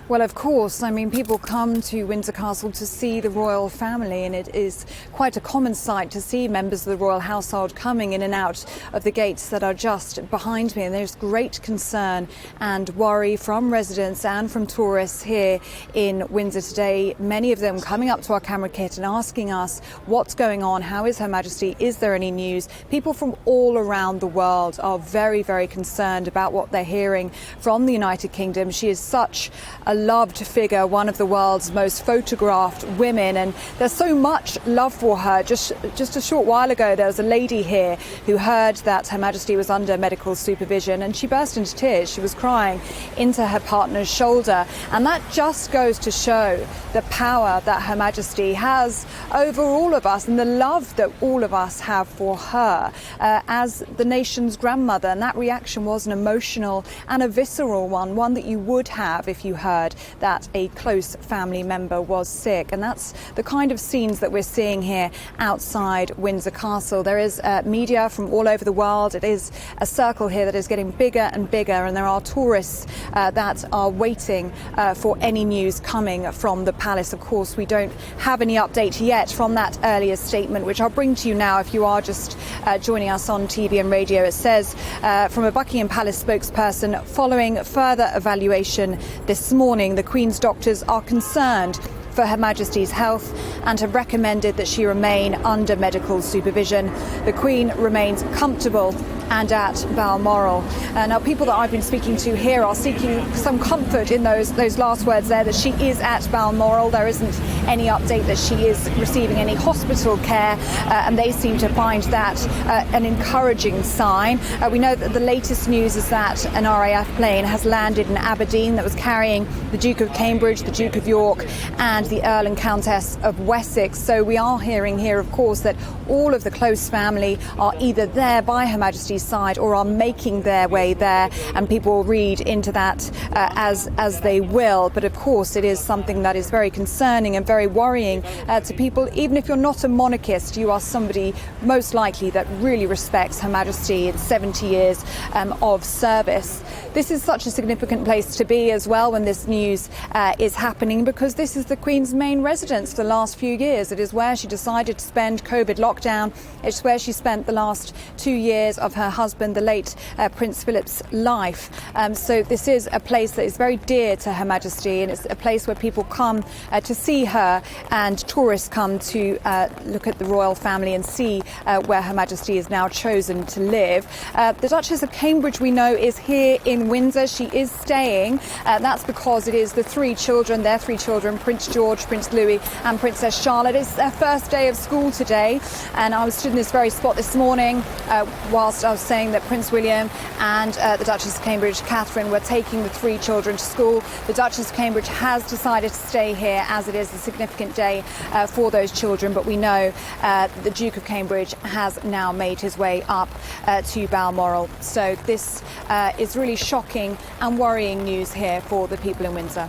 Well, of course. I mean, people come to Windsor Castle to see the royal family, and it is quite a common sight to see members of the royal household coming in and out of the gates that are just behind me. And there's great concern and worry from residents and from tourists here in Windsor today. Many of them coming up to our camera kit and asking us what's going on, how is Her Majesty, is there any news? People from all around the world are very, very concerned about what they're hearing from the United Kingdom. She is such a loved figure, one of the world's most photographed women, and there's so much love for her. Just a short while ago, there was a lady here who heard that Her Majesty was under medical supervision, and she burst into tears. She was crying into her partner's shoulder, and that just goes to show the power that Her Majesty has over all of us and the love that all of us have for her as the nation's grandmother. And that reaction was an emotional and a visceral one that you would have if you heard that a close family member was sick. And that's the kind of scenes that we're seeing here outside Windsor Castle. There is media from all over the world. It is a circle here that is getting bigger and bigger, and there are tourists that are waiting for any news coming from the palace. Of course, we don't have any update yet from that earlier statement, which I'll bring to you now if you are just joining us on TV and radio. It says from a Buckingham Palace spokesperson, following further evaluation this morning, the Queen's doctors are concerned for Her Majesty's health and have recommended that she remain under medical supervision. The Queen remains comfortable and at Balmoral. Now, people that I've been speaking to here are seeking some comfort in those last words there, that she is at Balmoral. There isn't any update that she is receiving any hospital care, and they seem to find that an encouraging sign. We know that the latest news is that an RAF plane has landed in Aberdeen that was carrying the Duke of Cambridge, the Duke of York and the Earl and Countess of Wessex. So we are hearing here, of course, that all of the close family are either there by Her Majesty's side or are making their way there, and people will read into that as they will. But of course, it is something that is very concerning and very worrying to people. Even if you're not a monarchist, you are somebody most likely that really respects Her Majesty in 70 years of service. This is such a significant place to be as well when this news is happening, because this is the Queen's main residence for the last few years. It is where she decided to spend COVID lockdown. It's where she spent the last 2 years of her husband, the late Prince Philip's life. So this is a place that is very dear to Her Majesty, and it's a place where people come to see her, and tourists come to look at the royal family and see where Her Majesty is now chosen to live. The Duchess of Cambridge, we know, is here in Windsor. She is staying. That's because it is their three children, Prince George, Prince Louis and Princess Charlotte. It's their first day of school today, and I was stood in this very spot this morning whilst I was saying that Prince William and the Duchess of Cambridge, Catherine, were taking the three children to school. The Duchess of Cambridge has decided to stay here as it is a significant day for those children, but we know the Duke of Cambridge has now made his way up to Balmoral. So this is really shocking and worrying news here for the people in Windsor.